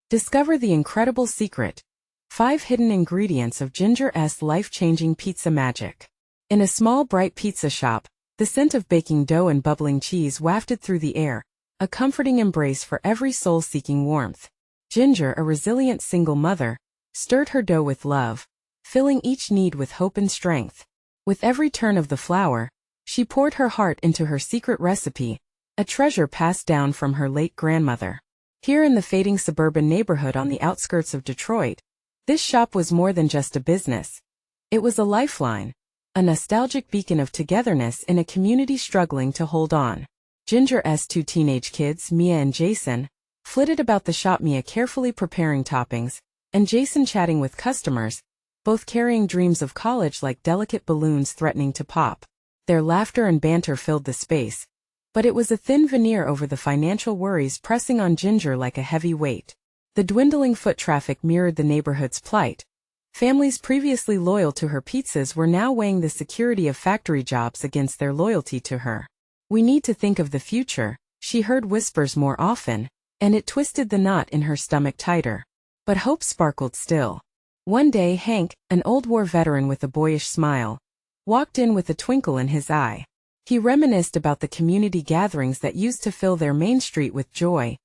Discover the incredible secret. 5 hidden ingredients of Ginger's life-changing pizza magic. In a small bright pizza shop, the scent of baking dough and bubbling cheese wafted through the air, a comforting embrace for every soul seeking warmth. Ginger, a resilient single mother, stirred her dough with love, filling each knead with hope and strength. With every turn of the flour, she poured her heart into her secret recipe, a treasure passed down from her late grandmother. Here in the fading suburban neighborhood on the outskirts of Detroit, this shop was more than just a business. It was a lifeline, a nostalgic beacon of togetherness in a community struggling to hold on. Ginger's 2 teenage kids, Mia and Jason, flitted about the shop, Mia carefully preparing toppings, and Jason chatting with customers, both carrying dreams of college like delicate balloons threatening to pop. Their laughter and banter filled the space, but it was a thin veneer over the financial worries pressing on Ginger like a heavy weight. The dwindling foot traffic mirrored the neighborhood's plight. Families previously loyal to her pizzas were now weighing the security of factory jobs against their loyalty to her. "We need to think of the future," she heard whispers more often, and it twisted the knot in her stomach tighter. But hope sparkled still. One day Hank, an old war veteran with a boyish smile, walked in with a twinkle in his eye. He reminisced about the community gatherings that used to fill their main street with joy,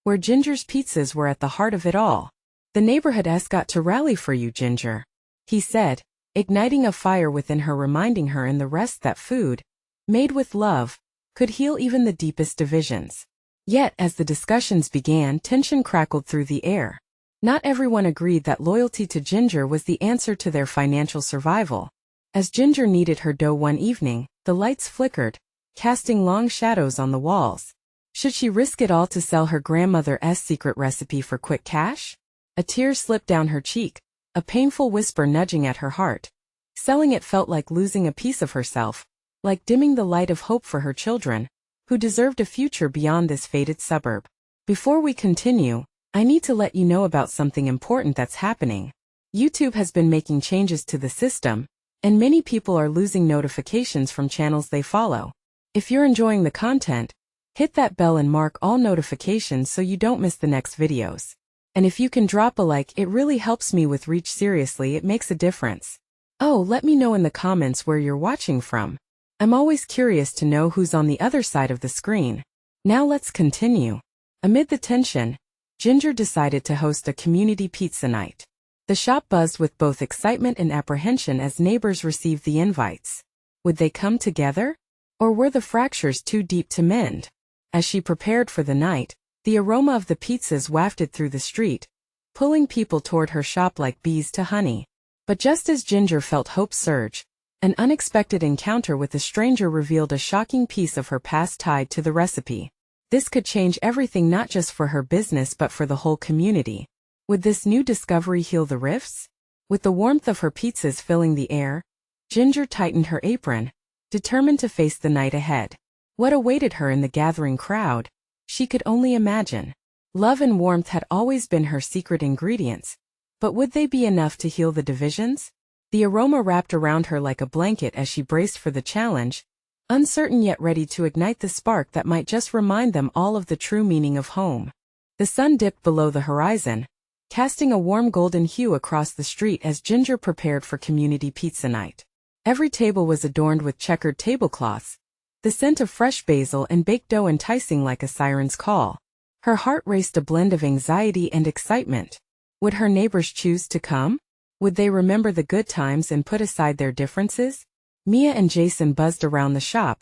where Ginger's pizzas were at the heart of it all. "The neighborhood has got to rally for you, Ginger," he said, igniting a fire within her, reminding her in the rest that food, made with love, could heal even the deepest divisions. Yet as the discussions began, tension crackled through the air. Not everyone agreed that loyalty to Ginger was the answer to their financial survival. As Ginger kneaded her dough one evening, the lights flickered, casting long shadows on the walls. Should she risk it all to sell her grandmother's secret recipe for quick cash? A tear slipped down her cheek, a painful whisper nudging at her heart. Selling it felt like losing a piece of herself, like dimming the light of hope for her children, who deserved a future beyond this faded suburb. Before we continue, I need to let you know about something important that's happening. YouTube has been making changes to the system, and many people are losing notifications from channels they follow. If you're enjoying the content, hit that bell and mark all notifications so you don't miss the next videos. And if you can drop a like, it really helps me with reach. Seriously, it makes a difference. Oh, let me know in the comments where you're watching from. I'm always curious to know who's on the other side of the screen. Now let's continue. Amid the tension, Ginger decided to host a community pizza night. The shop buzzed with both excitement and apprehension as neighbors received the invites. Would they come together? Or were the fractures too deep to mend? As she prepared for the night, the aroma of the pizzas wafted through the street, pulling people toward her shop like bees to honey. But just as Ginger felt hope surge, an unexpected encounter with a stranger revealed a shocking piece of her past tied to the recipe. This could change everything, not just for her business but for the whole community. Would this new discovery heal the rifts? With the warmth of her pizzas filling the air, Ginger tightened her apron, determined to face the night ahead. What awaited her in the gathering crowd, she could only imagine. Love and warmth had always been her secret ingredients, but would they be enough to heal the divisions? The aroma wrapped around her like a blanket as she braced for the challenge, uncertain yet ready to ignite the spark that might just remind them all of the true meaning of home. The sun dipped below the horizon, casting a warm golden hue across the street as Ginger prepared for community pizza night. Every table was adorned with checkered tablecloths, the scent of fresh basil and baked dough enticing like a siren's call. Her heart raced, a blend of anxiety and excitement. Would her neighbors choose to come? Would they remember the good times and put aside their differences? Mia and Jason buzzed around the shop,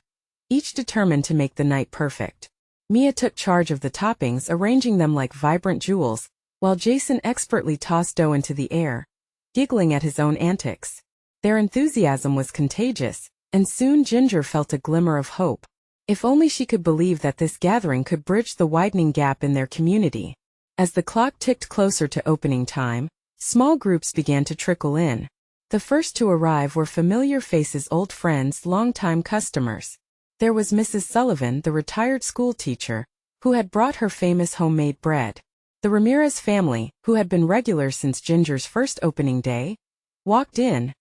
each determined to make the night perfect. Mia took charge of the toppings, arranging them like vibrant jewels, while Jason expertly tossed dough into the air, giggling at his own antics. Their enthusiasm was contagious, and soon Ginger felt a glimmer of hope. If only she could believe that this gathering could bridge the widening gap in their community. As the clock ticked closer to opening time, small groups began to trickle in. The first to arrive were familiar faces, old friends, longtime customers. There was Mrs. Sullivan, the retired school teacher, who had brought her famous homemade bread. The Ramirez family, who had been regular since Ginger's first opening day, walked in,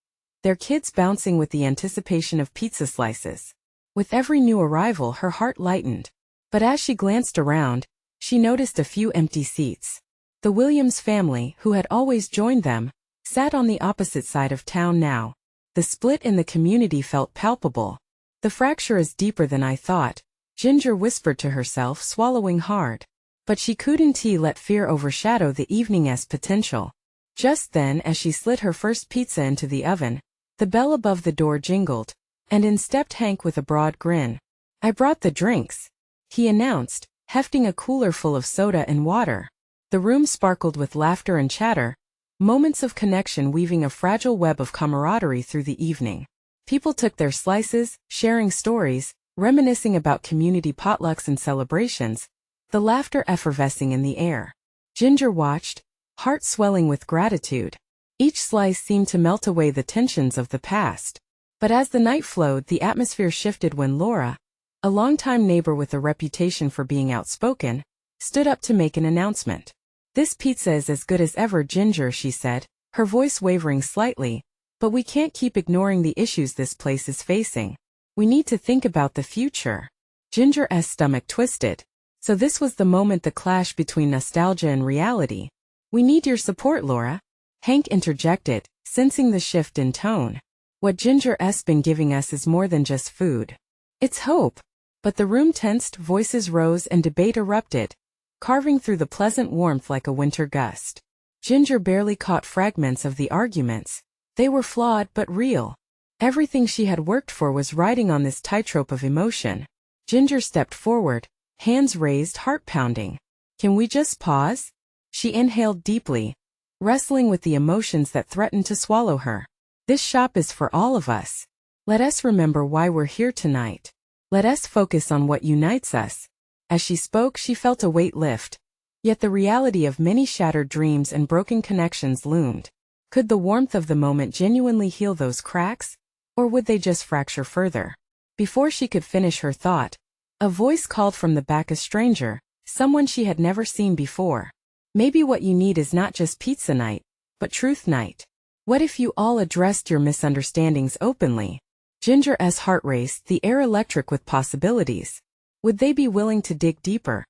their kids bouncing with the anticipation of pizza slices. With every new arrival, her heart lightened. But as she glanced around, she noticed a few empty seats. The Williams family, who had always joined them, sat on the opposite side of town now. The split in the community felt palpable. The fracture is deeper than I thought, Ginger whispered to herself, swallowing hard. But she couldn't let fear overshadow the evening's potential. Just then, as she slid her first pizza into the oven, the bell above the door jingled, and in stepped Hank with a broad grin. "I brought the drinks," he announced, hefting a cooler full of soda and water. The room sparkled with laughter and chatter, moments of connection weaving a fragile web of camaraderie through the evening. People took their slices, sharing stories, reminiscing about community potlucks and celebrations, the laughter effervescing in the air. Ginger watched, heart swelling with gratitude. Each slice seemed to melt away the tensions of the past. But as the night flowed, the atmosphere shifted when Laura, a longtime neighbor with a reputation for being outspoken, stood up to make an announcement. "This pizza is as good as ever, Ginger," she said, her voice wavering slightly, "but we can't keep ignoring the issues this place is facing. We need to think about the future." Ginger's stomach twisted. So this was the moment, the clash between nostalgia and reality. "We need your support, Laura," Hank interjected, sensing the shift in tone. "What Ginger's been giving us is more than just food. It's hope." But the room tensed, voices rose and debate erupted, carving through the pleasant warmth like a winter gust. Ginger barely caught fragments of the arguments. They were flawed but real. Everything she had worked for was riding on this tightrope of emotion. Ginger stepped forward, hands raised, heart pounding. "Can we just pause?" She inhaled deeply, wrestling with the emotions that threatened to swallow her. "This shop is for all of us. Let us remember why we're here tonight. Let us focus on what unites us." As she spoke, she felt a weight lift. Yet the reality of many shattered dreams and broken connections loomed. Could the warmth of the moment genuinely heal those cracks? Or would they just fracture further? Before she could finish her thought, a voice called from the back, a stranger, someone she had never seen before. "Maybe what you need is not just pizza night, but truth night. What if you all addressed your misunderstandings openly?" Ginger's heart raced, the air electric with possibilities. Would they be willing to dig deeper,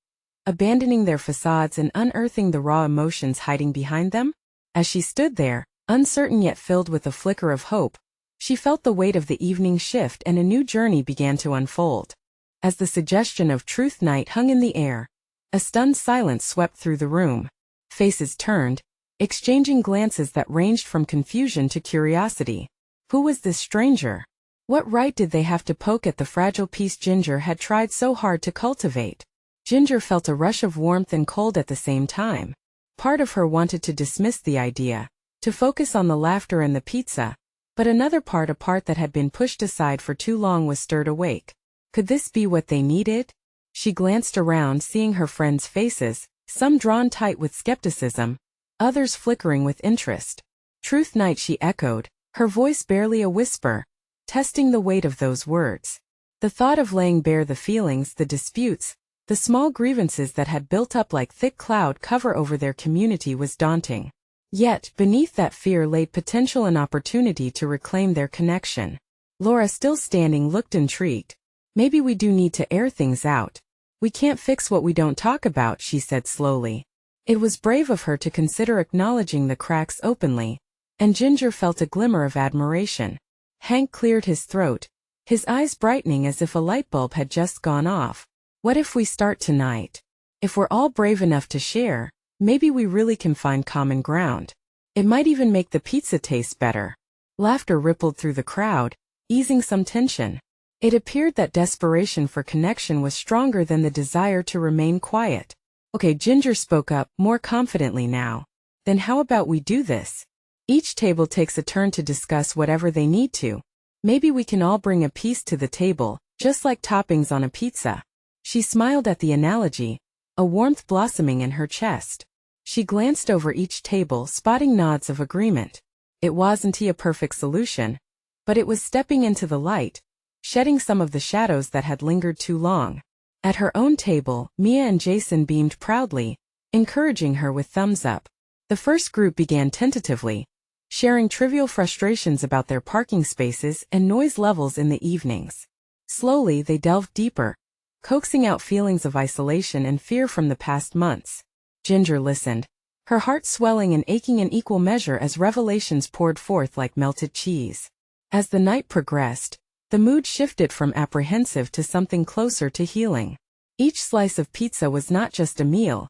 abandoning their facades and unearthing the raw emotions hiding behind them? As she stood there, uncertain yet filled with a flicker of hope, she felt the weight of the evening shift and a new journey began to unfold. As the suggestion of truth night hung in the air, a stunned silence swept through the room. Faces turned, exchanging glances that ranged from confusion to curiosity. Who was this stranger? What right did they have to poke at the fragile peace Ginger had tried so hard to cultivate? Ginger felt a rush of warmth and cold at the same time. Part of her wanted to dismiss the idea, to focus on the laughter and the pizza, but another part, a part that had been pushed aside for too long, was stirred awake. Could this be what they needed? She glanced around, seeing her friends' faces, some drawn tight with skepticism, others flickering with interest. "Truth night," she echoed, her voice barely a whisper, testing the weight of those words. The thought of laying bare the feelings, the disputes, the small grievances that had built up like thick cloud cover over their community was daunting. Yet, beneath that fear lay potential and opportunity to reclaim their connection. Laura, still standing, looked intrigued. "Maybe we do need to air things out. We can't fix what we don't talk about," she said slowly. It was brave of her to consider acknowledging the cracks openly, and Ginger felt a glimmer of admiration. Hank cleared his throat, his eyes brightening as if a light bulb had just gone off. "What if we start tonight? If we're all brave enough to share, maybe we really can find common ground. It might even make the pizza taste better." Laughter rippled through the crowd, easing some tension. It appeared that desperation for connection was stronger than the desire to remain quiet. "Okay," Ginger spoke up, more confidently now. "Then how about we do this? Each table takes a turn to discuss whatever they need to. Maybe we can all bring a piece to the table, just like toppings on a pizza." She smiled at the analogy, a warmth blossoming in her chest. She glanced over each table, spotting nods of agreement. It wasn't a perfect solution, but it was stepping into the light, shedding some of the shadows that had lingered too long. At her own table, Mia and Jason beamed proudly, encouraging her with thumbs up. The first group began tentatively, sharing trivial frustrations about their parking spaces and noise levels in the evenings. Slowly they delved deeper, coaxing out feelings of isolation and fear from the past months. Ginger listened, her heart swelling and aching in equal measure as revelations poured forth like melted cheese. As the night progressed, the mood shifted from apprehensive to something closer to healing. Each slice of pizza was not just a meal.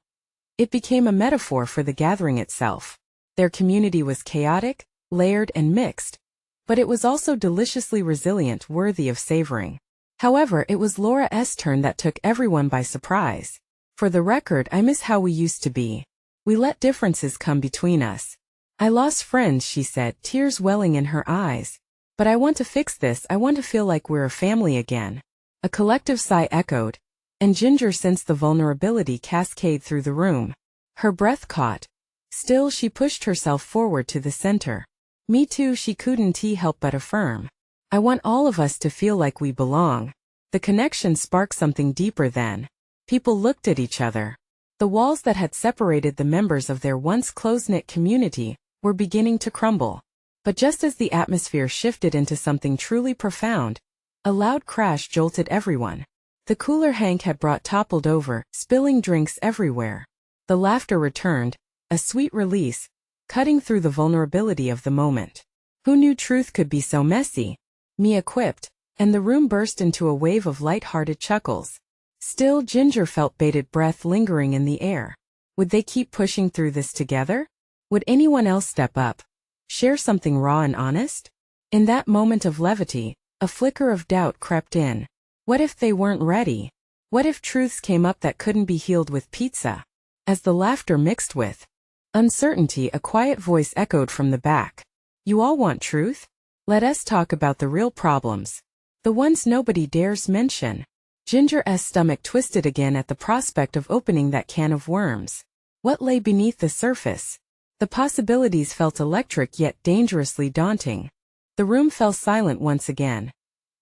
It became a metaphor for the gathering itself. Their community was chaotic, layered, and mixed, but it was also deliciously resilient, worthy of savoring. However, it was Laura's turn that took everyone by surprise. For the record, I miss how we used to be. We let differences come between us. I lost friends, she said, tears welling in her eyes. But I want to fix this, I want to feel like we're a family again. A collective sigh echoed, and Ginger sensed the vulnerability cascade through the room. Her breath caught. Still, she pushed herself forward to the center. Me too, she couldn't help but affirm. I want all of us to feel like we belong. The connection sparked something deeper then. People looked at each other. The walls that had separated the members of their once close-knit community were beginning to crumble. But just as the atmosphere shifted into something truly profound, a loud crash jolted everyone. The cooler Hank had brought toppled over, spilling drinks everywhere. The laughter returned, a sweet release, cutting through the vulnerability of the moment. Who knew truth could be so messy? Mia quipped, and the room burst into a wave of light-hearted chuckles. Still, Ginger felt bated breath lingering in the air. Would they keep pushing through this together? Would anyone else step up? Share something raw and honest? In that moment of levity, a flicker of doubt crept in. What if they weren't ready? What if truths came up that couldn't be healed with pizza? As the laughter mixed with uncertainty, a quiet voice echoed from the back. You all want truth? Let us talk about the real problems. The ones nobody dares mention. Ginger's stomach twisted again at the prospect of opening that can of worms. What lay beneath the surface? The possibilities felt electric yet dangerously daunting. The room fell silent once again.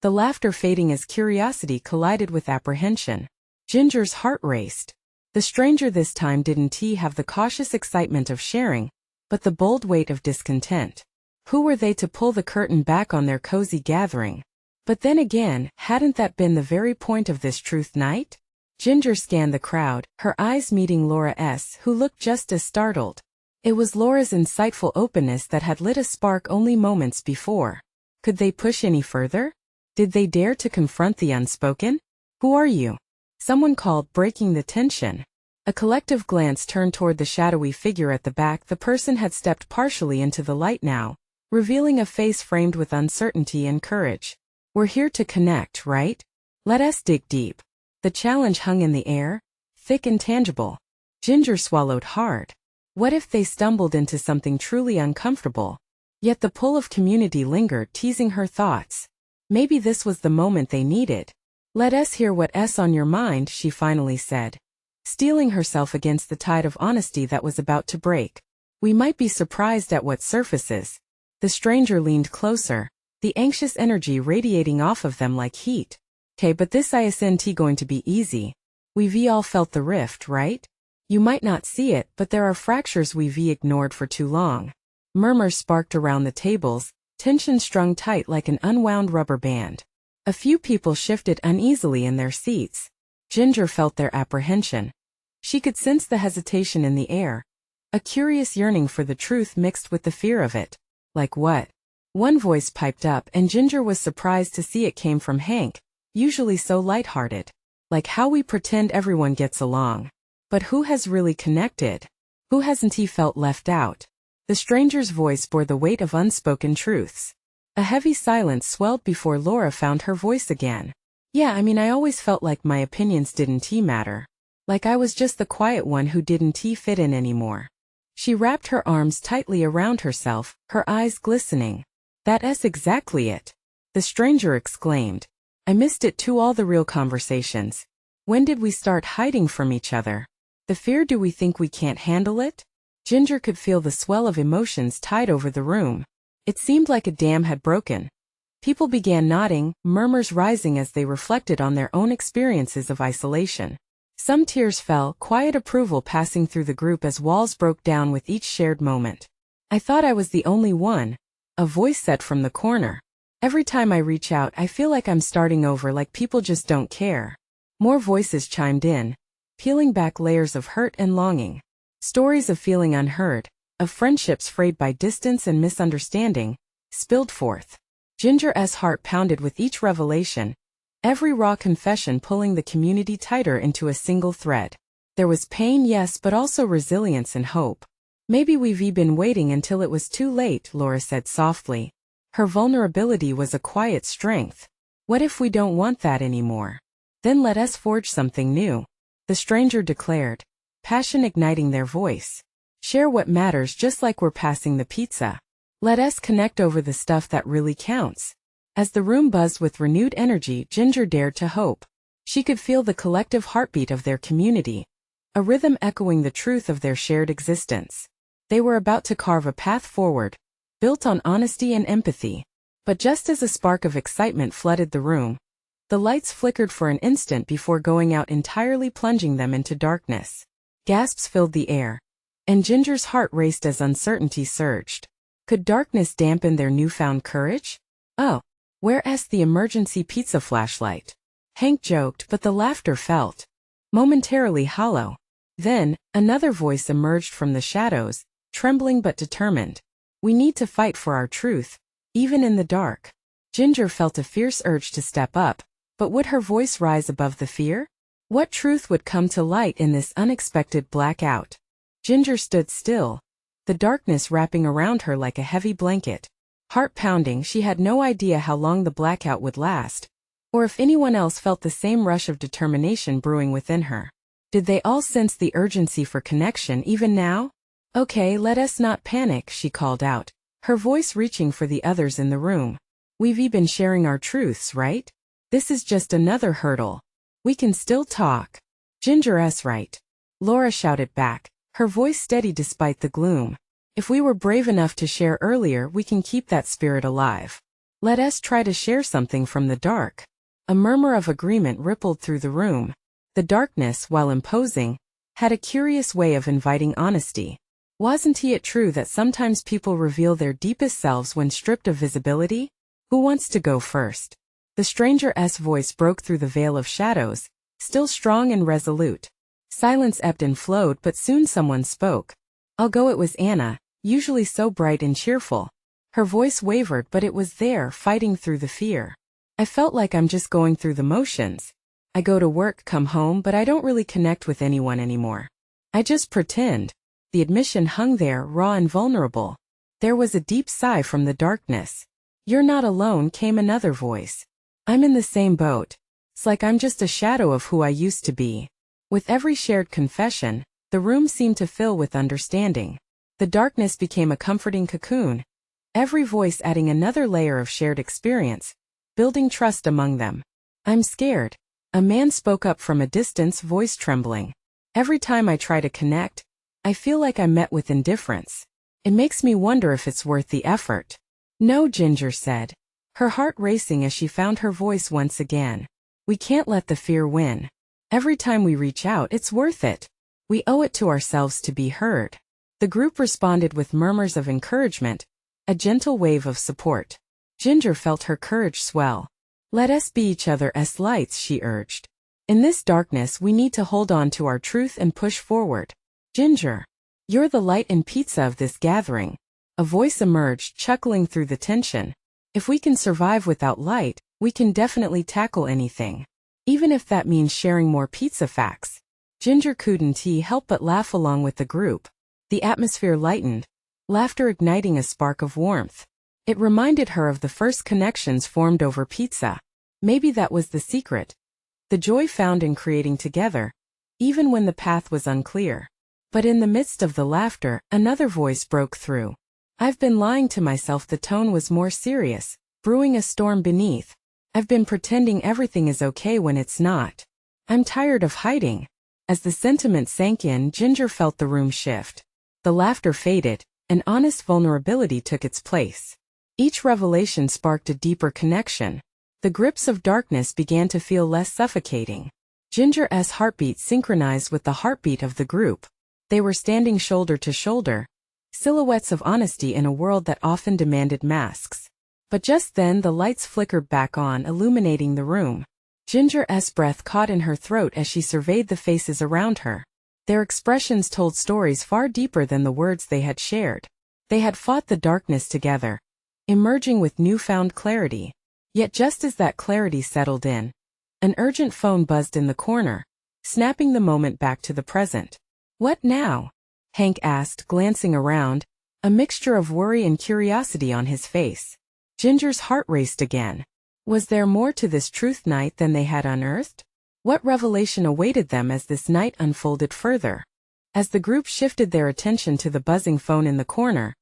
The laughter fading as curiosity collided with apprehension. Ginger's heart raced. The stranger this time didn't have the cautious excitement of sharing, but the bold weight of discontent. Who were they to pull the curtain back on their cozy gathering? But then again, hadn't that been the very point of this truth night? Ginger scanned the crowd, her eyes meeting Laura's, who looked just as startled. It was Laura's insightful openness that had lit a spark only moments before. Could they push any further? Did they dare to confront the unspoken? Who are you? Someone called, breaking the tension. A collective glance turned toward the shadowy figure at the back. The person had stepped partially into the light now, revealing a face framed with uncertainty and courage. We're here to connect, right? Let us dig deep. The challenge hung in the air, thick and tangible. Ginger swallowed hard. What if they stumbled into something truly uncomfortable? Yet the pull of community lingered, teasing her thoughts. Maybe this was the moment they needed. Let us hear what's on your mind, she finally said, steeling herself against the tide of honesty that was about to break. We might be surprised at what surfaces. The stranger leaned closer, the anxious energy radiating off of them like heat. Okay, but this isn't going to be easy. We've all felt the rift, right? You might not see it, but there are fractures we've ignored for too long. Murmurs sparked around the tables, tension strung tight like an unwound rubber band. A few people shifted uneasily in their seats. Ginger felt their apprehension. She could sense the hesitation in the air, a curious yearning for the truth mixed with the fear of it. Like what? One voice piped up, and Ginger was surprised to see it came from Hank, usually so lighthearted. Like how we pretend everyone gets along. But who has really connected? Who hasn't felt left out? The stranger's voice bore the weight of unspoken truths. A heavy silence swelled before Laura found her voice again. Yeah, I always felt like my opinions didn't matter. Like I was just the quiet one who didn't fit in anymore. She wrapped her arms tightly around herself, her eyes glistening. That's exactly it. The stranger exclaimed. I missed it too, all the real conversations. When did we start hiding from each other? The fear, do we think we can't handle it? Ginger could feel the swell of emotions tide over the room. It seemed like a dam had broken. People began nodding, murmurs rising as they reflected on their own experiences of isolation. Some tears fell, quiet approval passing through the group as walls broke down with each shared moment. I thought I was the only one, a voice said from the corner. Every time I reach out, I feel like I'm starting over, like people just don't care. More voices chimed in, peeling back layers of hurt and longing. Stories of feeling unheard, of friendships frayed by distance and misunderstanding, spilled forth. Ginger's heart pounded with each revelation, every raw confession pulling the community tighter into a single thread. There was pain, yes, but also resilience and hope. Maybe we've been waiting until it was too late, Laura said softly. Her vulnerability was a quiet strength. What if we don't want that anymore? Then let us forge something new, the stranger declared, passion igniting their voice. Share what matters just like we're passing the pizza. Let us connect over the stuff that really counts. As the room buzzed with renewed energy, Ginger dared to hope. She could feel the collective heartbeat of their community, a rhythm echoing the truth of their shared existence. They were about to carve a path forward, built on honesty and empathy. But just as a spark of excitement flooded the room, the lights flickered for an instant before going out entirely, plunging them into darkness. Gasps filled the air, and Ginger's heart raced as uncertainty surged. Could darkness dampen their newfound courage? Oh, where's the emergency pizza flashlight? Hank joked, but the laughter felt momentarily hollow. Then, another voice emerged from the shadows, trembling but determined. We need to fight for our truth, even in the dark. Ginger felt a fierce urge to step up, but would her voice rise above the fear? What truth would come to light in this unexpected blackout? Ginger stood still, the darkness wrapping around her like a heavy blanket. Heart pounding, she had no idea how long the blackout would last, or if anyone else felt the same rush of determination brewing within her. Did they all sense the urgency for connection even now? Okay, let us not panic, she called out, her voice reaching for the others in the room. We've been sharing our truths, right? This is just another hurdle. We can still talk. Ginger's right, Laura shouted back, her voice steady despite the gloom. If we were brave enough to share earlier, we can keep that spirit alive. Let us try to share something from the dark. A murmur of agreement rippled through the room. The darkness, while imposing, had a curious way of inviting honesty. Wasn't it true that sometimes people reveal their deepest selves when stripped of visibility? Who wants to go first? The stranger's voice broke through the veil of shadows, still strong and resolute. Silence ebbed and flowed, but soon someone spoke. I'll go. It was Anna, usually so bright and cheerful. Her voice wavered, but it was there, fighting through the fear. I felt like I'm just going through the motions. I go to work, come home, but I don't really connect with anyone anymore. I just pretend. The admission hung there, raw and vulnerable. There was a deep sigh from the darkness. You're not alone, came another voice. I'm in the same boat. It's like I'm just a shadow of who I used to be. With every shared confession, the room seemed to fill with understanding. The darkness became a comforting cocoon, every voice adding another layer of shared experience, building trust among them. I'm scared. A man spoke up from a distance, voice trembling. Every time I try to connect, I feel like I'm met with indifference. It makes me wonder if it's worth the effort. No, Ginger said, her heart racing as she found her voice once again. We can't let the fear win. Every time we reach out, it's worth it. We owe it to ourselves to be heard. The group responded with murmurs of encouragement, a gentle wave of support. Ginger felt her courage swell. Let us be each other's lights, she urged. In this darkness, we need to hold on to our truth and push forward. Ginger, you're the light and pizza of this gathering. A voice emerged, chuckling through the tension. If we can survive without light, we can definitely tackle anything. Even if that means sharing more pizza facts. Ginger couldn't help but laugh along with the group. The atmosphere lightened, laughter igniting a spark of warmth. It reminded her of the first connections formed over pizza. Maybe that was the secret. The joy found in creating together, even when the path was unclear. But in the midst of the laughter, another voice broke through. I've been lying to myself. The tone was more serious, brewing a storm beneath. I've been pretending everything is okay when it's not. I'm tired of hiding. As the sentiment sank in, Ginger felt the room shift. The laughter faded, and honest vulnerability took its place. Each revelation sparked a deeper connection. The grips of darkness began to feel less suffocating. Ginger's heartbeat synchronized with the heartbeat of the group. They were standing shoulder to shoulder, silhouettes of honesty in a world that often demanded masks. But just then the lights flickered back on, illuminating the room. Ginger's breath caught in her throat as she surveyed the faces around her. Their expressions told stories far deeper than the words they had shared. They had fought the darkness together, emerging with newfound clarity. Yet just as that clarity settled in, an urgent phone buzzed in the corner, snapping the moment back to the present. "What now?" Hank asked, glancing around, a mixture of worry and curiosity on his face. Ginger's heart raced again. Was there more to this truth night than they had unearthed? What revelation awaited them as this night unfolded further? As the group shifted their attention to the buzzing phone in the corner,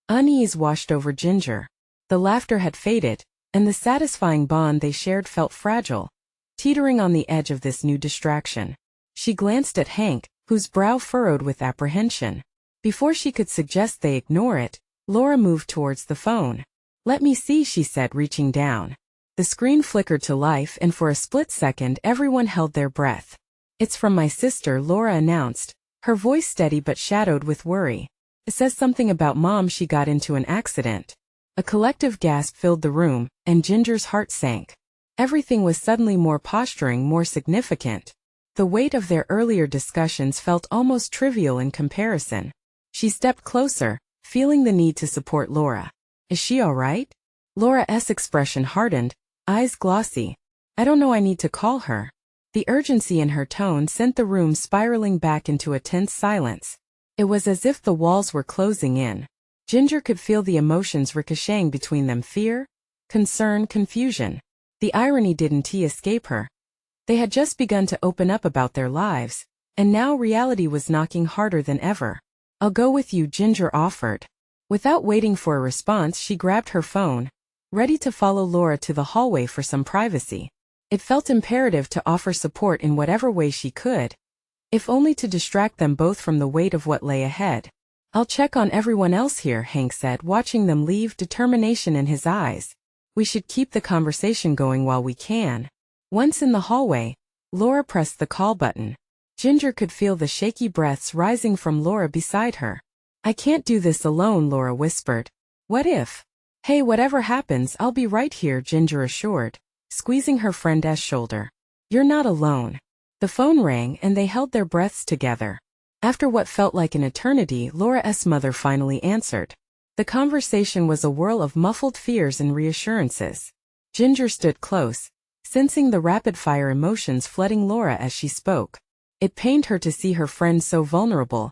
unease washed over Ginger. The laughter had faded, and the satisfying bond they shared felt fragile, teetering on the edge of this new distraction. She glanced at Hank, whose brow furrowed with apprehension. Before she could suggest they ignore it, Laura moved towards the phone. "Let me see," she said, reaching down. The screen flickered to life, and for a split second everyone held their breath. "It's from my sister," Laura announced, her voice steady but shadowed with worry. "It says something about Mom. She got into an accident." A collective gasp filled the room, and Ginger's heart sank. Everything was suddenly more posturing, more significant. The weight of their earlier discussions felt almost trivial in comparison. She stepped closer, feeling the need to support Laura. "Is she all right?" Laura's expression hardened, eyes glossy. "I don't know. I need to call her." The urgency in her tone sent the room spiraling back into a tense silence. It was as if the walls were closing in. Ginger could feel the emotions ricocheting between them: fear, concern, confusion. The irony didn't escape her. They had just begun to open up about their lives, and now reality was knocking harder than ever. "I'll go with you," Ginger offered. Without waiting for a response, she grabbed her phone, ready to follow Laura to the hallway for some privacy. It felt imperative to offer support in whatever way she could, if only to distract them both from the weight of what lay ahead. "I'll check on everyone else here," Hank said, watching them leave, determination in his eyes. "We should keep the conversation going while we can." Once in the hallway, Laura pressed the call button. Ginger could feel the shaky breaths rising from Laura beside her. "I can't do this alone," Laura whispered. "What if?" "Hey, whatever happens, I'll be right here," Ginger assured, squeezing her friend's shoulder. "You're not alone." The phone rang, and they held their breaths together. After what felt like an eternity, Laura's mother finally answered. The conversation was a whirl of muffled fears and reassurances. Ginger stood close, sensing the rapid-fire emotions flooding Laura as she spoke. It pained her to see her friend so vulnerable,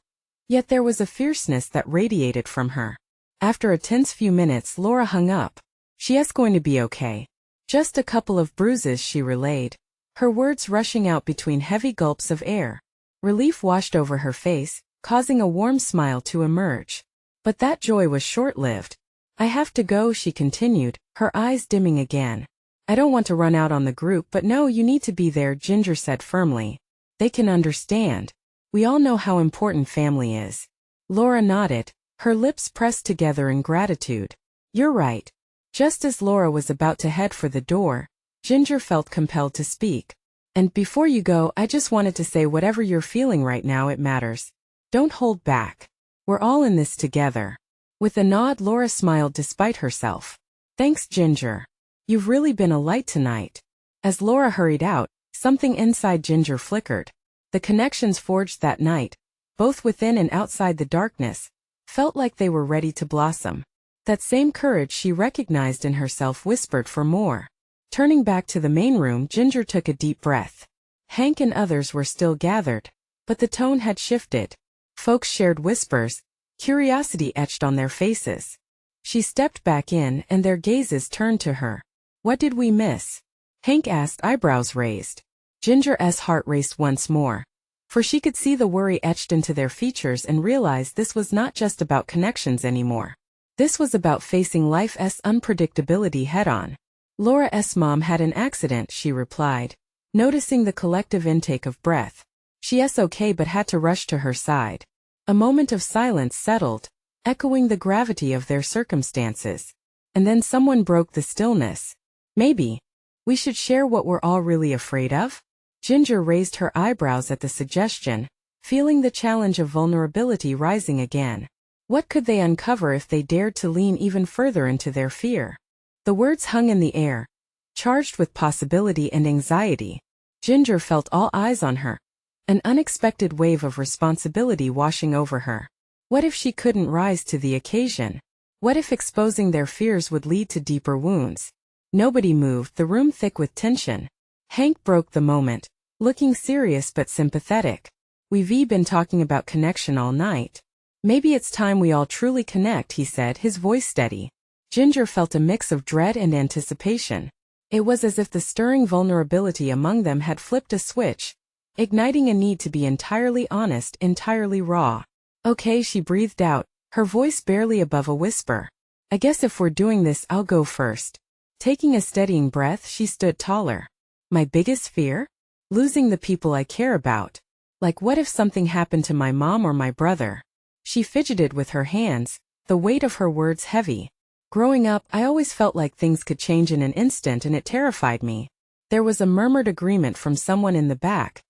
yet there was a fierceness that radiated from her. After a tense few minutes, Laura hung up. "She's going to be okay. Just a couple of bruises," she relayed, her words rushing out between heavy gulps of air. Relief washed over her face, causing a warm smile to emerge. But that joy was short-lived. "I have to go," she continued, her eyes dimming again. "I don't want to run out on the group, but no, you need to be there," Ginger said firmly. "They can understand. We all know how important family is." Laura nodded, her lips pressed together in gratitude. "You're right." Just as Laura was about to head for the door, Ginger felt compelled to speak. "And before you go, I just wanted to say whatever you're feeling right now, it matters. Don't hold back. We're all in this together." With a nod, Laura smiled despite herself. "Thanks, Ginger. You've really been a light tonight." As Laura hurried out, something inside Ginger flickered. The connections forged that night, both within and outside the darkness, felt like they were ready to blossom. That same courage she recognized in herself whispered for more. Turning back to the main room, Ginger took a deep breath. Hank and others were still gathered, but the tone had shifted. Folks shared whispers, curiosity etched on their faces. She stepped back in, and their gazes turned to her. "What did we miss?" Hank asked, eyebrows raised. Ginger's heart raced once more, for she could see the worry etched into their features and realized this was not just about connections anymore. This was about facing life's unpredictability head-on. "Laura's mom had an accident," she replied, noticing the collective intake of breath. "She's okay but had to rush to her side." A moment of silence settled, echoing the gravity of their circumstances. And then someone broke the stillness. "Maybe we should share what we're all really afraid of?" Ginger raised her eyebrows at the suggestion, feeling the challenge of vulnerability rising again. What could they uncover if they dared to lean even further into their fear? The words hung in the air, charged with possibility and anxiety. Ginger felt all eyes on her, an unexpected wave of responsibility washing over her. What if she couldn't rise to the occasion? What if exposing their fears would lead to deeper wounds? Nobody moved, the room thick with tension. Hank broke the moment, looking serious but sympathetic. We've been talking about connection all night. Maybe it's time we all truly connect, he said, his voice steady. Ginger felt a mix of dread and anticipation. It was as if the stirring vulnerability among them had flipped a switch, igniting a need to be entirely honest, entirely raw. Okay, she breathed out, her voice barely above a whisper. I guess if we're doing this, I'll go first. Taking a steadying breath, she stood taller. My biggest fear? Losing the people I care about. Like, what if something happened to my mom or my brother? She fidgeted with her hands, the weight of her words heavy. Growing up, I always felt like things could change in an instant, and it terrified me. There was a murmured agreement from someone in the back,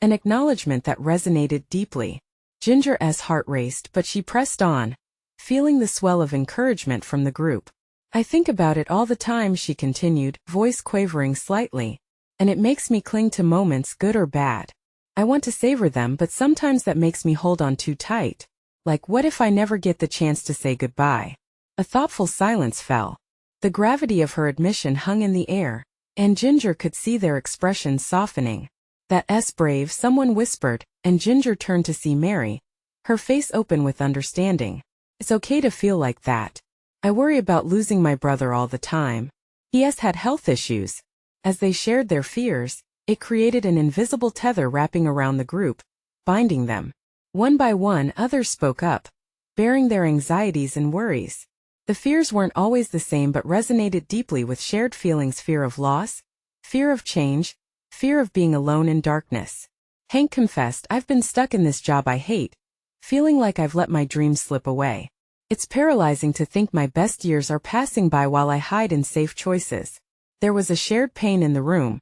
an acknowledgement that resonated deeply. Ginger's heart raced, but she pressed on, feeling the swell of encouragement from the group. I think about it all the time, she continued, voice quavering slightly, and it makes me cling to moments, good or bad. I want to savor them, but sometimes that makes me hold on too tight. Like, what if I never get the chance to say goodbye? A thoughtful silence fell. The gravity of her admission hung in the air, and Ginger could see their expressions softening. That's brave, someone whispered, and Ginger turned to see Mary, her face open with understanding. It's okay to feel like that. I worry about losing my brother all the time. He has had health issues. As they shared their fears, it created an invisible tether wrapping around the group, binding them. One by one, others spoke up, bearing their anxieties and worries. The fears weren't always the same but resonated deeply with shared feelings: fear of loss, fear of change, fear of being alone in darkness. Hank confessed, I've been stuck in this job I hate, feeling like I've let my dreams slip away. It's paralyzing to think my best years are passing by while I hide in safe choices. There was a shared pain in the room,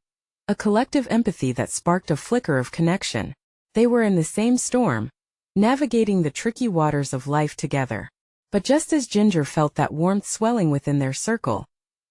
a collective empathy that sparked a flicker of connection. They were in the same storm, navigating the tricky waters of life together. But just as Ginger felt that warmth swelling within their circle,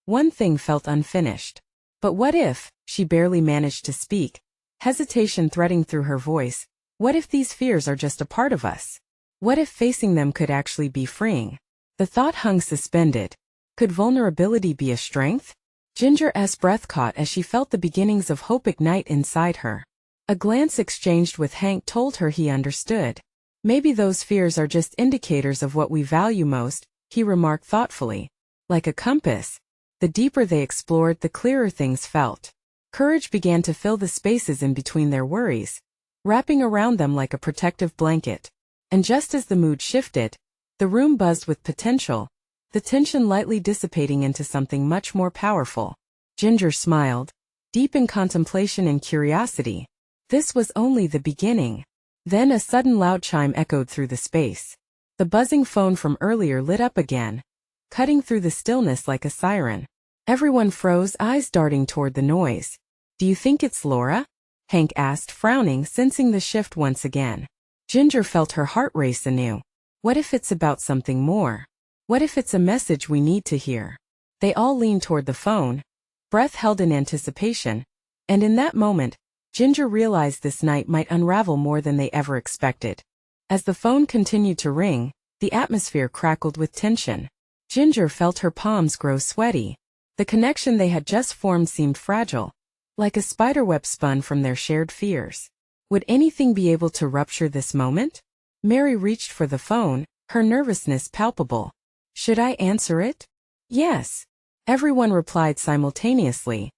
one thing felt unfinished. But what if, she barely managed to speak, hesitation threading through her voice, what if these fears are just a part of us? What if facing them could actually be freeing? The thought hung suspended. Could vulnerability be a strength? Ginger's breath caught as she felt the beginnings of hope ignite inside her. A glance exchanged with Hank told her he understood. Maybe those fears are just indicators of what we value most, he remarked thoughtfully. Like a compass, the deeper they explored, the clearer things felt. Courage began to fill the spaces in between their worries, wrapping around them like a protective blanket. And just as the mood shifted, the room buzzed with potential, the tension lightly dissipating into something much more powerful. Ginger smiled, deep in contemplation and curiosity. This was only the beginning. Then a sudden loud chime echoed through the space. The buzzing phone from earlier lit up again, cutting through the stillness like a siren. Everyone froze, eyes darting toward the noise. Do you think it's Laura? Hank asked, frowning, sensing the shift once again. Ginger felt her heart race anew. What if it's about something more? What if it's a message we need to hear? They all leaned toward the phone, breath held in anticipation, and in that moment, Ginger realized this night might unravel more than they ever expected. As the phone continued to ring, the atmosphere crackled with tension. Ginger felt her palms grow sweaty. The connection they had just formed seemed fragile, like a spiderweb spun from their shared fears. Would anything be able to rupture this moment? Mary reached for the phone, her nervousness palpable. Should I answer it? Yes. Everyone replied simultaneously,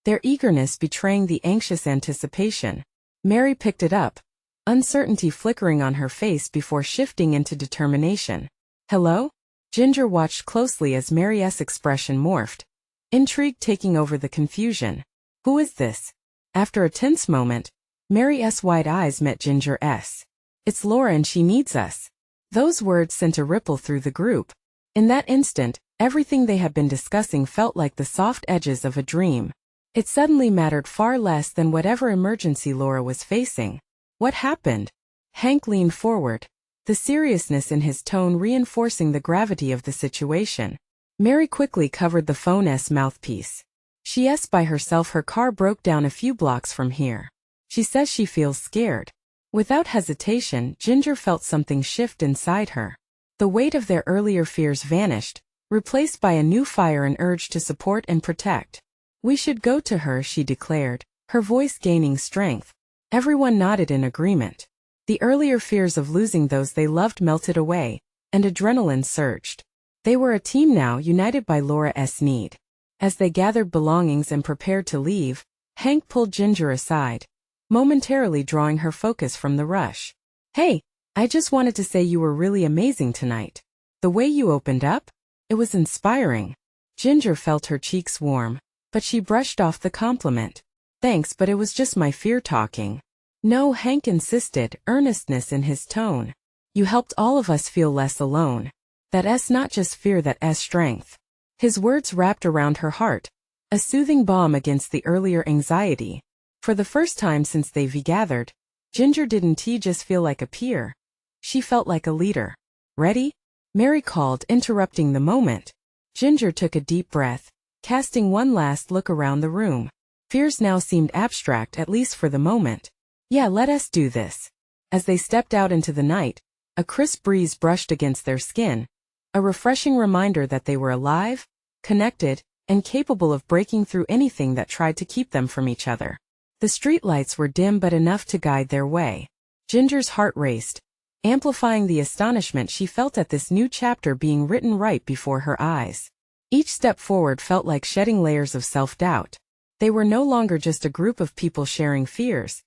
their eagerness betraying the anxious anticipation. Mary picked it up, uncertainty flickering on her face before shifting into determination. Hello? Ginger watched closely as Mary's expression morphed, intrigue taking over the confusion. Who is this? After a tense moment, Mary's wide eyes met Ginger's. It's Laura and she needs us. Those words sent a ripple through the group. In that instant, everything they had been discussing felt like the soft edges of a dream. It suddenly mattered far less than whatever emergency Laura was facing. What happened? Hank leaned forward, the seriousness in his tone reinforcing the gravity of the situation. Mary quickly covered the phone's mouthpiece. She's by herself. Her car broke down a few blocks from here. She says she feels scared. Without hesitation, Ginger felt something shift inside her. The weight of their earlier fears vanished, replaced by a new fire and urge to support and protect. We should go to her, she declared, her voice gaining strength. Everyone nodded in agreement. The earlier fears of losing those they loved melted away, and adrenaline surged. They were a team now, united by Laura's need. As they gathered belongings and prepared to leave, Hank pulled Ginger aside, momentarily drawing her focus from the rush. "Hey, I just wanted to say you were really amazing tonight. The way you opened up? It was inspiring." Ginger felt her cheeks warm, but she brushed off the compliment. "Thanks, but it was just my fear talking." "No," Hank insisted, earnestness in his tone. "You helped all of us feel less alone. That's not just fear, that's strength." His words wrapped around her heart, a soothing balm against the earlier anxiety. For the first time since they gathered, Ginger didn't just feel like a peer. She felt like a leader. "Ready?" Mary called, interrupting the moment. Ginger took a deep breath, casting one last look around the room. Fears now seemed abstract, at least for the moment. "Yeah, let us do this." As they stepped out into the night, a crisp breeze brushed against their skin, a refreshing reminder that they were alive, connected, and capable of breaking through anything that tried to keep them from each other. The streetlights were dim but enough to guide their way. Ginger's heart raced, amplifying the astonishment she felt at this new chapter being written right before her eyes. Each step forward felt like shedding layers of self-doubt. They were no longer just a group of people sharing fears.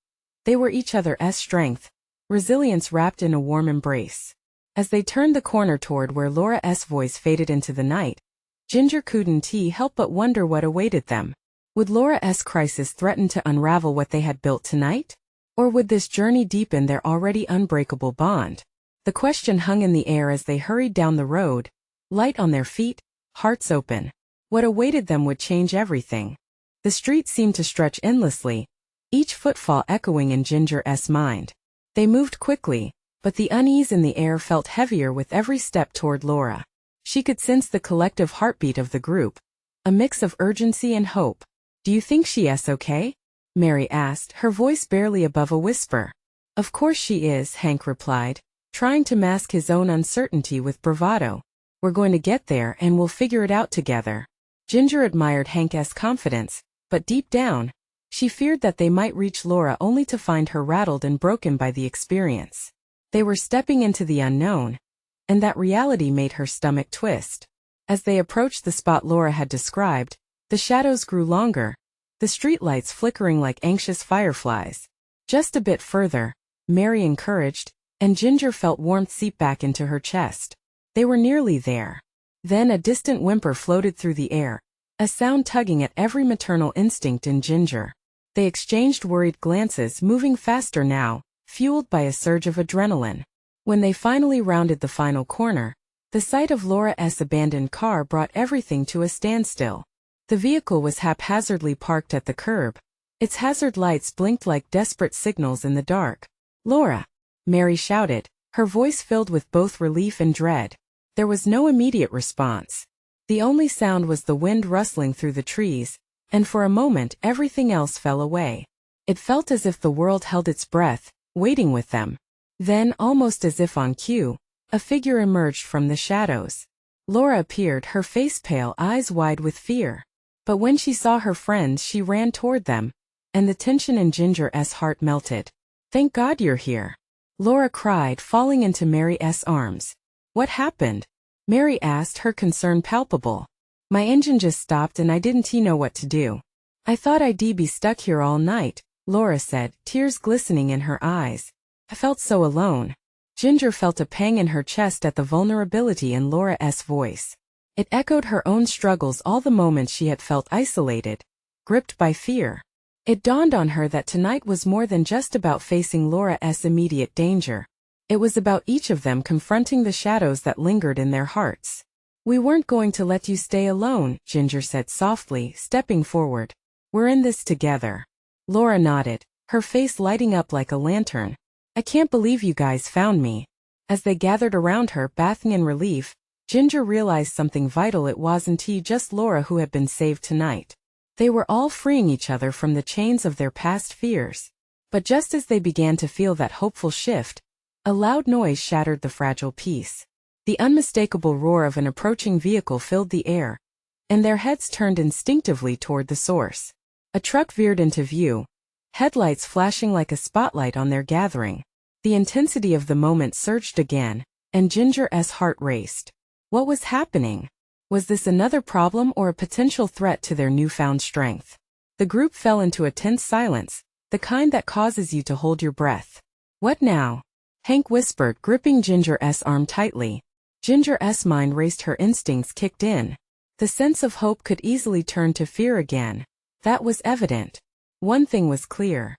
They were each other's strength, resilience wrapped in a warm embrace. As they turned the corner toward where Laura's voice faded into the night, Ginger couldn't help but wonder what awaited them. Would Laura's crisis threaten to unravel what they had built tonight? Or would this journey deepen their already unbreakable bond? The question hung in the air as they hurried down the road, light on their feet, hearts open. What awaited them would change everything. The street seemed to stretch endlessly, each footfall echoing in Ginger's mind. They moved quickly, but the unease in the air felt heavier with every step toward Laura. She could sense the collective heartbeat of the group, a mix of urgency and hope. "Do you think she's okay?" Mary asked, her voice barely above a whisper. "Of course she is," Hank replied, trying to mask his own uncertainty with bravado. "We're going to get there and we'll figure it out together." Ginger admired Hank's confidence, but deep down, she feared that they might reach Laura only to find her rattled and broken by the experience. They were stepping into the unknown, and that reality made her stomach twist. As they approached the spot Laura had described, the shadows grew longer, the streetlights flickering like anxious fireflies. "Just a bit further," Mary encouraged, and Ginger felt warmth seep back into her chest. They were nearly there. Then a distant whimper floated through the air, a sound tugging at every maternal instinct in Ginger. They exchanged worried glances, moving faster now, fueled by a surge of adrenaline. When they finally rounded the final corner, the sight of Laura's abandoned car brought everything to a standstill. The vehicle was haphazardly parked at the curb. Its hazard lights blinked like desperate signals in the dark. "Laura!" Mary shouted, her voice filled with both relief and dread. There was no immediate response. The only sound was the wind rustling through the trees, and for a moment everything else fell away. It felt as if the world held its breath, waiting with them. Then, almost as if on cue, a figure emerged from the shadows. Laura appeared, her face pale, eyes wide with fear. But when she saw her friends, she ran toward them, and the tension in Ginger's heart melted. "Thank God you're here," Laura cried, falling into Mary's arms. "What happened?" Mary asked, her concern palpable. "My engine just stopped and I didn't know what to do. I thought I'd be stuck here all night," Laura said, tears glistening in her eyes. "I felt so alone." Ginger felt a pang in her chest at the vulnerability in Laura's voice. It echoed her own struggles, all the moments she had felt isolated, gripped by fear. It dawned on her that tonight was more than just about facing Laura's immediate danger. It was about each of them confronting the shadows that lingered in their hearts. "We weren't going to let you stay alone," Ginger said softly, stepping forward. "We're in this together." Laura nodded, her face lighting up like a lantern. "I can't believe you guys found me." As they gathered around her, bathing in relief, Ginger realized something vital. It wasn't just Laura who had been saved tonight. They were all freeing each other from the chains of their past fears. But just as they began to feel that hopeful shift, a loud noise shattered the fragile peace. The unmistakable roar of an approaching vehicle filled the air, and their heads turned instinctively toward the source. A truck veered into view, headlights flashing like a spotlight on their gathering. The intensity of the moment surged again, and Ginger's heart raced. What was happening? Was this another problem or a potential threat to their newfound strength? The group fell into a tense silence, the kind that causes you to hold your breath. What now? Hank whispered, gripping Ginger's arm tightly. Ginger's mind raced, her instincts kicked in. The sense of hope could easily turn to fear again. That was evident. One thing was clear.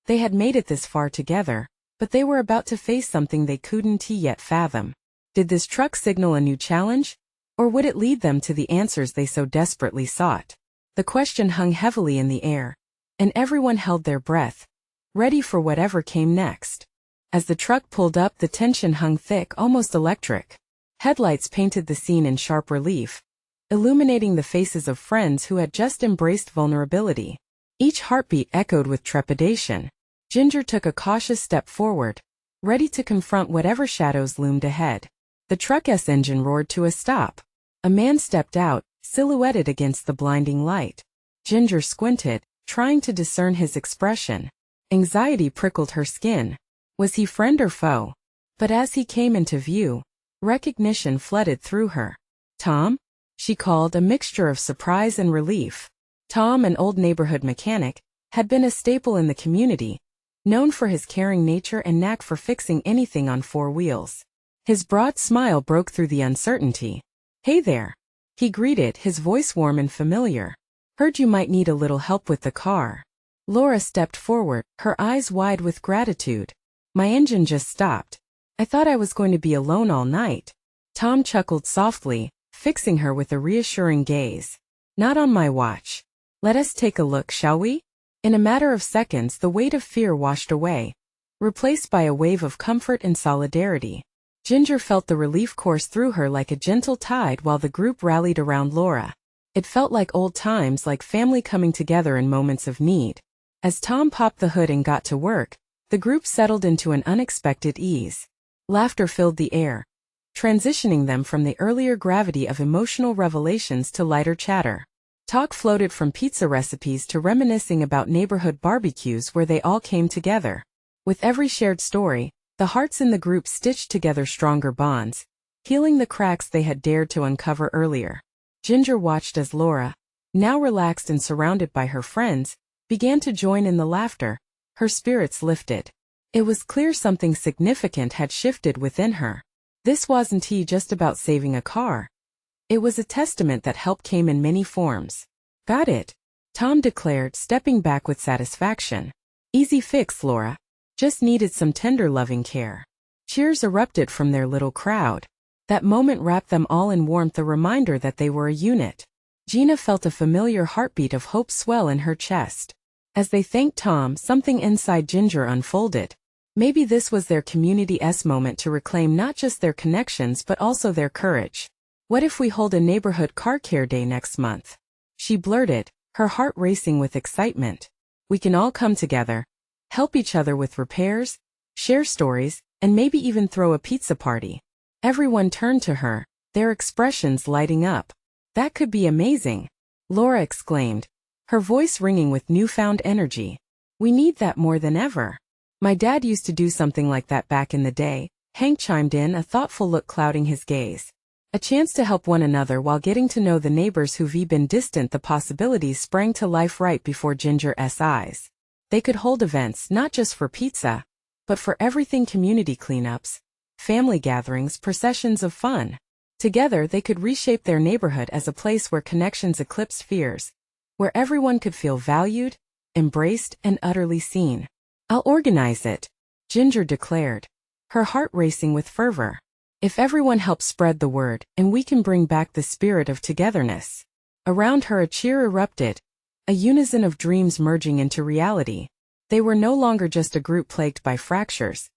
They had made it this far together, but they were about to face something they couldn't yet fathom. Did this truck signal a new challenge? Or would it lead them to the answers they so desperately sought? The question hung heavily in the air, and everyone held their breath, ready for whatever came next. As the truck pulled up, the tension hung thick, almost electric. Headlights painted the scene in sharp relief, illuminating the faces of friends who had just embraced vulnerability. Each heartbeat echoed with trepidation. Ginger took a cautious step forward, ready to confront whatever shadows loomed ahead. The truck's engine roared to a stop. A man stepped out, silhouetted against the blinding light. Ginger squinted, trying to discern his expression. Anxiety prickled her skin. Was he friend or foe? But as he came into view, recognition flooded through her. Tom? She called, a mixture of surprise and relief. Tom, an old neighborhood mechanic, had been a staple in the community, known for his caring nature and knack for fixing anything on four wheels. His broad smile broke through the uncertainty. Hey there, he greeted, his voice warm and familiar. Heard you might need a little help with the car. Laura stepped forward, her eyes wide with gratitude. My engine just stopped. I thought I was going to be alone all night. Tom chuckled softly, fixing her with a reassuring gaze. Not on my watch. Let us take a look, shall we? In a matter of seconds, the weight of fear washed away, replaced by a wave of comfort and solidarity. Ginger felt the relief course through her like a gentle tide while the group rallied around Laura. It felt like old times, like family coming together in moments of need. As Tom popped the hood and got to work, the group settled into an unexpected ease. Laughter filled the air, transitioning them from the earlier gravity of emotional revelations to lighter chatter. Talk floated from pizza recipes to reminiscing about neighborhood barbecues where they all came together. With every shared story, the hearts in the group stitched together stronger bonds, healing the cracks they had dared to uncover earlier. Ginger watched as Laura, now relaxed and surrounded by her friends, began to join in the laughter. Her spirits lifted. It was clear something significant had shifted within her. This wasn't just about saving a car. It was a testament that help came in many forms. Got it, Tom declared, stepping back with satisfaction. Easy fix, Laura. Just needed some tender loving care. Cheers erupted from their little crowd. That moment wrapped them all in warmth, a reminder that they were a unit. Gina felt a familiar heartbeat of hope swell in her chest. As they thanked Tom, something inside Ginger unfolded. Maybe this was their community's moment to reclaim not just their connections but also their courage. What if we hold a neighborhood car care day next month? She blurted, her heart racing with excitement. We can all come together, help each other with repairs, share stories, and maybe even throw a pizza party. Everyone turned to her, their expressions lighting up. That could be amazing, Laura exclaimed, her voice ringing with newfound energy. We need that more than ever. My dad used to do something like that back in the day, Hank chimed in, a thoughtful look clouding his gaze. A chance to help one another while getting to know the neighbors who've been distant. The possibilities sprang to life right before Ginger's eyes. They could hold events not just for pizza, but for everything: community cleanups, family gatherings, processions of fun. Together they could reshape their neighborhood as a place where connections eclipsed fears, where everyone could feel valued, embraced, and utterly seen. I'll organize it, Ginger declared, her heart racing with fervor. If everyone helps spread the word, and we can bring back the spirit of togetherness. Around her a cheer erupted, a unison of dreams merging into reality. They were no longer just a group plagued by fractures.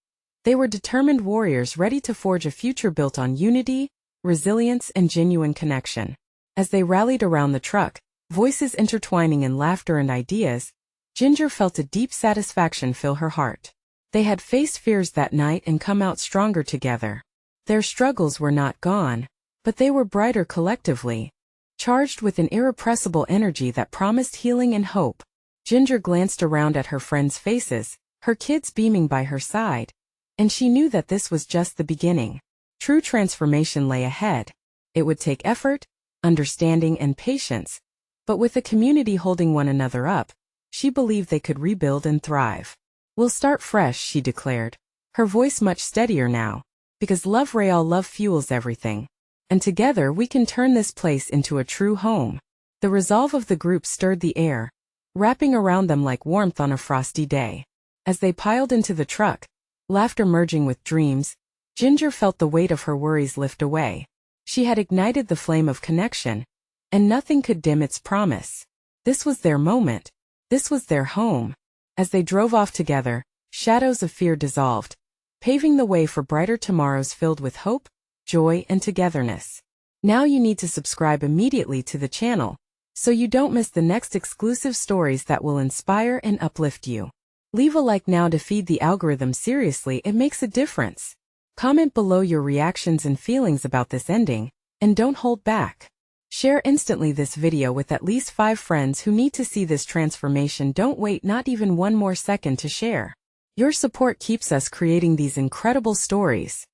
They were determined warriors ready to forge a future built on unity, resilience, and genuine connection. As they rallied around the truck, voices intertwining in laughter and ideas, Ginger felt a deep satisfaction fill her heart. They had faced fears that night and come out stronger together. Their struggles were not gone, but they were brighter collectively, charged with an irrepressible energy that promised healing and hope. Ginger glanced around at her friends' faces, her kids beaming by her side, and she knew that this was just the beginning. True transformation lay ahead. It would take effort, understanding, and patience, but with a community holding one another up, she believed they could rebuild and thrive. "We'll start fresh," she declared, her voice much steadier now, "because love real love fuels everything. And together we can turn this place into a true home." The resolve of the group stirred the air, wrapping around them like warmth on a frosty day. As they piled into the truck, laughter merging with dreams, Ginger felt the weight of her worries lift away. She had ignited the flame of connection, and nothing could dim its promise. This was their moment. This was their home. As they drove off together, shadows of fear dissolved, paving the way for brighter tomorrows filled with hope, joy, and togetherness. Now you need to subscribe immediately to the channel, so you don't miss the next exclusive stories that will inspire and uplift you. Leave a like now to feed the algorithm. Seriously, it makes a difference. Comment below your reactions and feelings about this ending, and don't hold back. Share instantly this video with at least 5 friends who need to see this transformation. Don't wait not even one more second to share. Your support keeps us creating these incredible stories.